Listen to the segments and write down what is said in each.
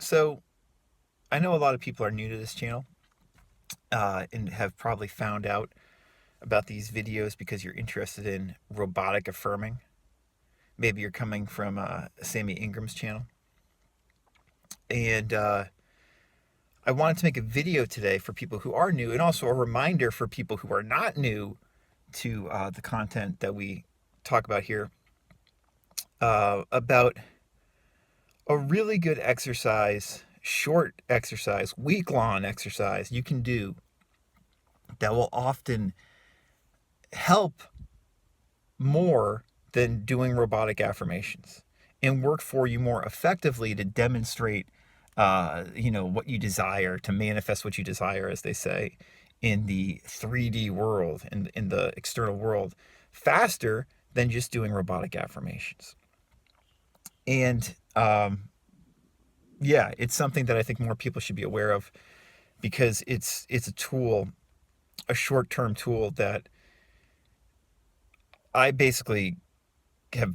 So I know a lot of people are new to this channel and have probably found out about these videos because you're interested in robotic affirming. Maybe you're coming from Sammy Ingram's channel. And I wanted to make a video today for people who are new and also a reminder for people who are not new to the content that we talk about here about a really good exercise, short exercise, week-long exercise you can do that will often help more than doing robotic affirmations and work for you more effectively to demonstrate what you desire, to manifest what you desire, as they say, in the 3D world, in the external world, faster than just doing robotic affirmations. And yeah, it's something that I think more people should be aware of because it's a tool, a short-term tool that I basically have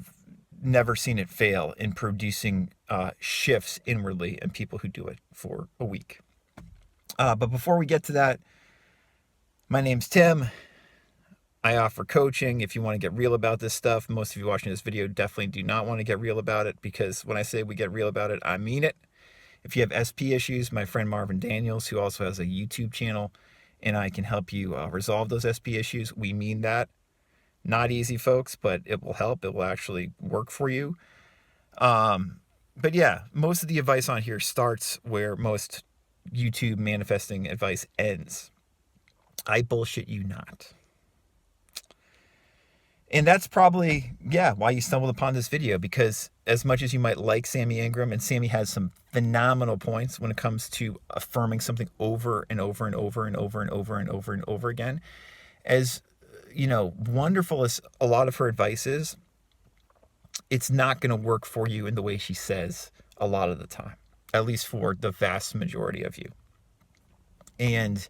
never seen it fail in producing shifts inwardly in people who do it for a week. But before we get to that, my name's Tim. I offer coaching if you want to get real about this stuff. Most of you watching this video definitely do not want to get real about it, because when I say we get real about it, I mean it. If you have SP issues, my friend Marvin Daniels, who also has a YouTube channel, and I can help you resolve those SP issues. We mean that. Not easy, folks, but it will help. It will actually work for you. But yeah, most of the advice on here starts where most YouTube manifesting advice ends. I bullshit you not. And that's probably, why you stumbled upon this video, because as much as you might like Sammy Ingram, and Sammy has some phenomenal points when it comes to affirming something over and over and over and over and over and over and over again, as wonderful as a lot of her advice is, it's not going to work for you in the way she says a lot of the time, at least for the vast majority of you. And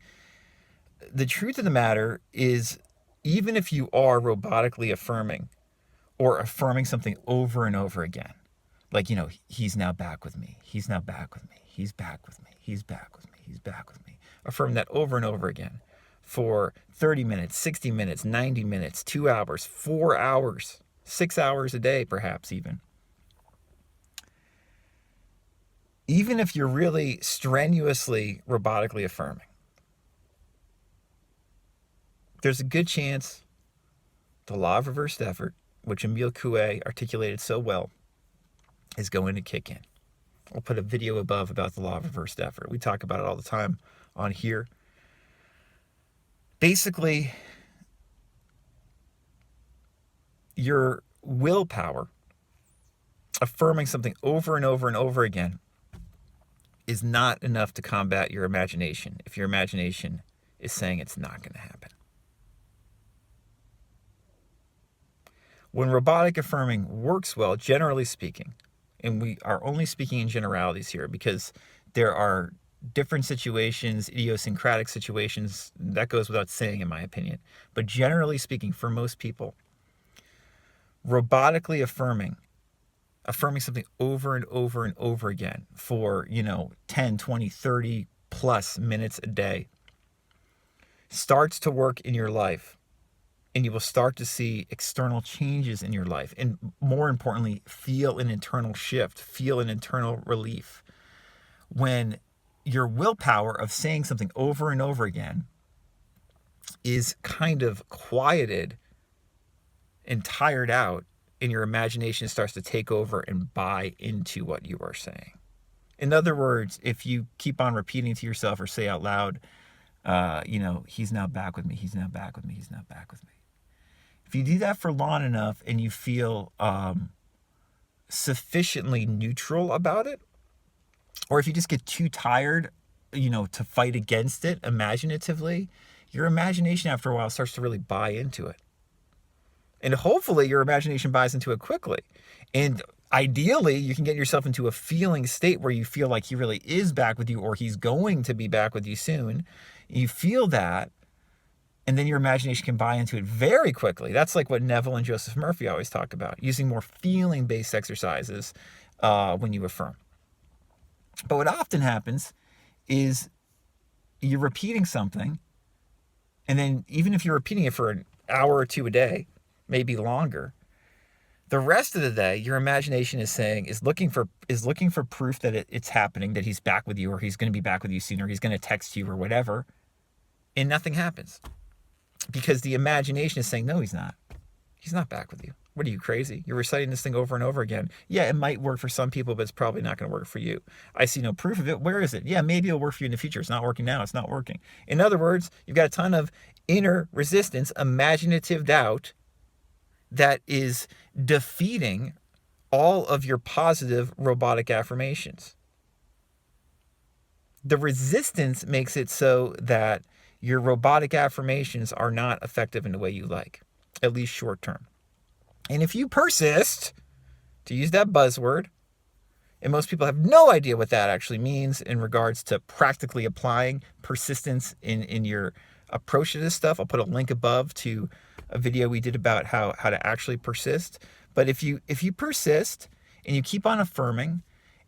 the truth of the matter is, even if you are robotically affirming or affirming something over and over again, like, he's now back with me, he's now back with me, he's back with me, he's back with me, he's back with me, affirm that over and over again for 30 minutes, 60 minutes, 90 minutes, 2 hours, 4 hours, 6 hours a day, perhaps even. Even if you're really strenuously robotically affirming, there's a good chance the law of reversed effort, which Emile Coué articulated so well, is going to kick in. I'll put a video above about the law of reversed effort. We talk about it all the time on here. Basically, your willpower, affirming something over and over and over again, is not enough to combat your imagination if your imagination is saying it's not going to happen. When robotic affirming works well, generally speaking, and we are only speaking in generalities here because there are different situations, idiosyncratic situations, that goes without saying in my opinion. But generally speaking, for most people, robotically affirming something over and over and over again for, 10, 20, 30 plus minutes a day starts to work in your life. And you will start to see external changes in your life. And more importantly, feel an internal shift, feel an internal relief. When your willpower of saying something over and over again is kind of quieted and tired out, and your imagination starts to take over and buy into what you are saying. In other words, if you keep on repeating to yourself or say out loud, he's now back with me, he's now back with me, he's now back with me. If you do that for long enough and you feel sufficiently neutral about it, or if you just get too tired, to fight against it imaginatively, your imagination after a while starts to really buy into it. And hopefully your imagination buys into it quickly. And ideally, you can get yourself into a feeling state where you feel like he really is back with you, or he's going to be back with you soon. You feel that, and then your imagination can buy into it very quickly. That's like what Neville and Joseph Murphy always talk about, using more feeling-based exercises when you affirm. But what often happens is you're repeating something, and then even if you're repeating it for an hour or two a day, maybe longer, the rest of the day your imagination is looking for proof that it's happening, that he's back with you, or he's going to be back with you soon, or he's going to text you or whatever, and nothing happens because the imagination is saying, no, he's not back with you. What are you, crazy? You're reciting this thing over and over again. Yeah, it might work for some people, but it's probably not going to work for you. I see no proof of it. Where is it? Yeah, maybe it'll work for you in the future. It's not working now. It's not working. In other words, you've got a ton of inner resistance, imaginative doubt that is defeating all of your positive robotic affirmations. The resistance makes it so that your robotic affirmations are not effective in the way you like, at least short term. And if you persist, to use that buzzword, and most people have no idea what that actually means in regards to practically applying persistence in your approach to this stuff. I'll put a link above to a video we did about how to actually persist. But if you persist and you keep on affirming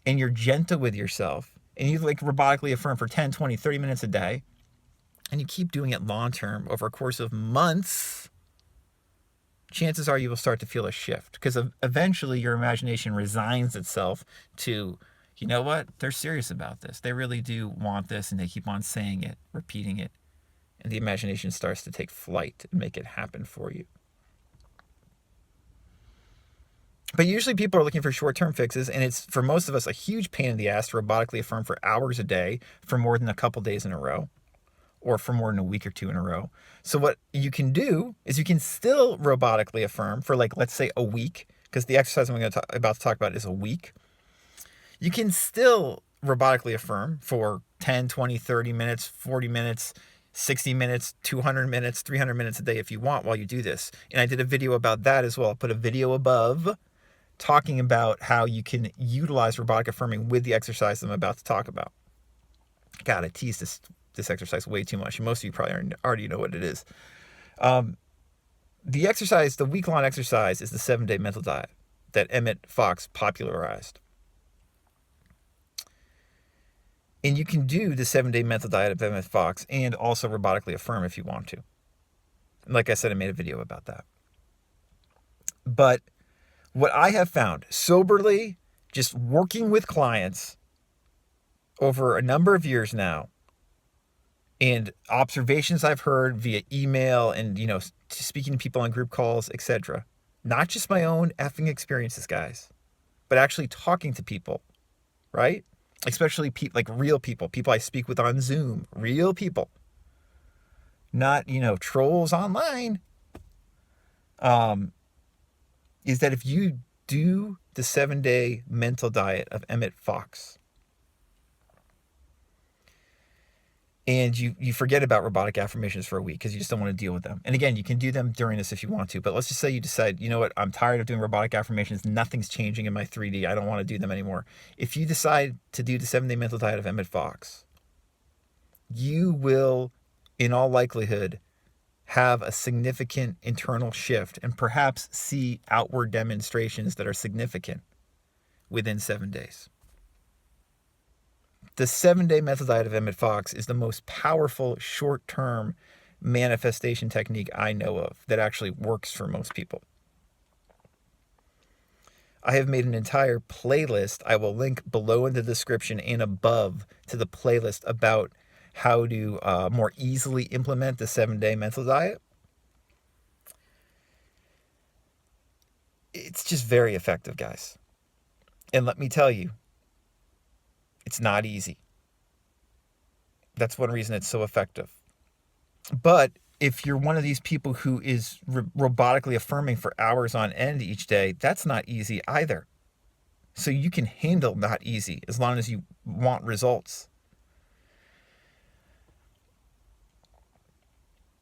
and you're gentle with yourself and you like robotically affirm for 10, 20, 30 minutes a day, and you keep doing it long term over a course of months, chances are you will start to feel a shift, because eventually your imagination resigns itself to, you know what, they're serious about this. They really do want this, and they keep on saying it, repeating it, and the imagination starts to take flight and make it happen for you. But usually people are looking for short-term fixes, and it's, for most of us, a huge pain in the ass to robotically affirm for hours a day for more than a couple days in a row, or for more than a week or two in a row. So what you can do is you can still robotically affirm for, like, let's say a week, because the exercise I'm about to talk about is a week. You can still robotically affirm for 10, 20, 30 minutes, 40 minutes, 60 minutes, 200 minutes, 300 minutes a day if you want while you do this. And I did a video about that as well. I'll put a video above talking about how you can utilize robotic affirming with the exercise I'm about to talk about. God, I teased this exercise way too much. Most of you probably already know what it is. The exercise, the week-long exercise, is the 7-day mental diet that Emmett Fox popularized. And you can do the 7-day mental diet of Emmett Fox and also robotically affirm if you want to. And like I said, I made a video about that. But what I have found soberly, just working with clients over a number of years now, and observations I've heard via email and, speaking to people on group calls, etc. Not just my own effing experiences, guys, but actually talking to people, right? Especially like real people I speak with on Zoom, real people, not, trolls online. Is that if you do the 7-day mental diet of Emmett Fox, and you forget about robotic affirmations for a week because you just don't want to deal with them. And again, you can do them during this if you want to, but let's just say you decide, you know what, I'm tired of doing robotic affirmations. Nothing's changing in my 3D. I don't want to do them anymore. If you decide to do the 7-day mental diet of Emmett Fox, you will, in all likelihood, have a significant internal shift and perhaps see outward demonstrations that are significant within 7 days. The 7-day mental diet of Emmett Fox is the most powerful short-term manifestation technique I know of that actually works for most people. I have made an entire playlist. I will link below in the description and above to the playlist about how to more easily implement the 7-day mental diet. It's just very effective, guys. And let me tell you, it's not easy. That's one reason it's so effective. But if you're one of these people who is robotically affirming for hours on end each day, that's not easy either. So you can handle not easy as long as you want results.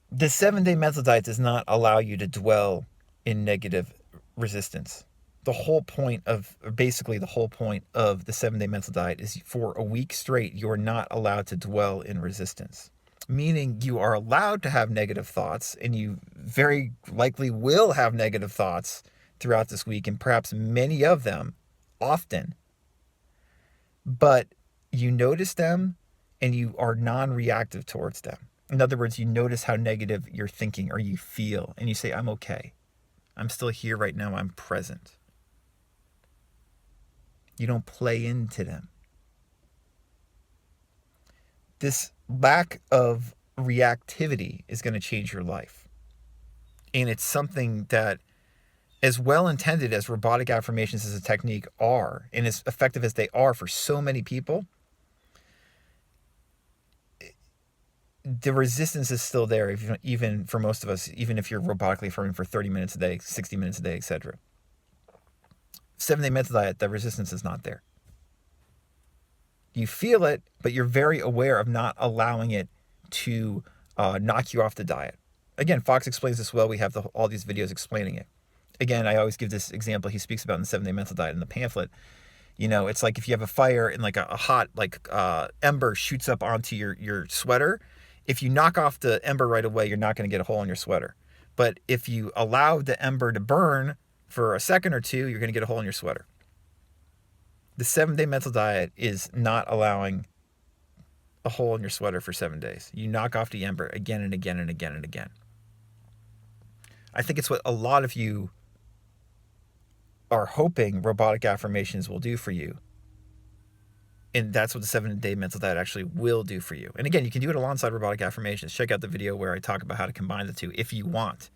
The 7-day mental diet does not allow you to dwell in negative resistance. The whole point of the 7-day mental diet is for a week straight, you're not allowed to dwell in resistance. Meaning you are allowed to have negative thoughts, and you very likely will have negative thoughts throughout this week, and perhaps many of them often. But You notice them and you are non-reactive towards them. In other words, you notice how negative you're thinking or you feel, and you say, I'm okay. I'm still here right now. I'm present. You don't play into them. This lack of reactivity is going to change your life. And it's something that, as well intended as robotic affirmations as a technique are, and as effective as they are for so many people, the resistance is still there, even for most of us, even if you're robotically affirming for 30 minutes a day, 60 minutes a day, etc. 7-day mental diet, the resistance is not there. You feel it, but you're very aware of not allowing it to knock you off the diet. Again, Fox explains this well. We have all these videos explaining it. Again, I always give this example he speaks about in the 7-day mental diet in the pamphlet. It's like if you have a fire and like a hot ember shoots up onto your sweater. If you knock off the ember right away, you're not going to get a hole in your sweater. But if you allow the ember to burn for a second or two, you're going to get a hole in your sweater. The 7-day mental diet is not allowing a hole in your sweater for 7 days. You knock off the ember again and again and again and again. I think it's what a lot of you are hoping robotic affirmations will do for you. And that's what the 7-day mental diet actually will do for you. And again, you can do it alongside robotic affirmations. Check out the video where I talk about how to combine the two if you want.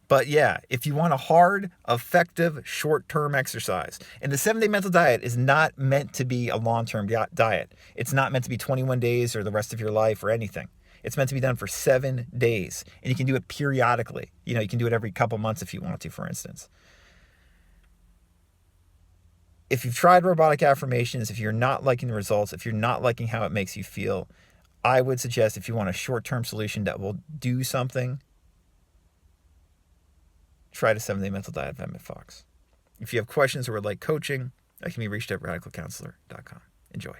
But yeah, if you want a hard, effective, short-term exercise, and the 7-day mental diet is not meant to be a long-term diet. It's not meant to be 21 days or the rest of your life or anything. It's meant to be done for 7 days. And you can do it periodically. You can do it every couple months if you want to, for instance. If you've tried robotic affirmations, if you're not liking the results, if you're not liking how it makes you feel, I would suggest, if you want a short-term solution that will do something, try the 7-day mental diet of Emmett Fox. If you have questions or would like coaching, I can be reached at radicalcounselor.com. Enjoy.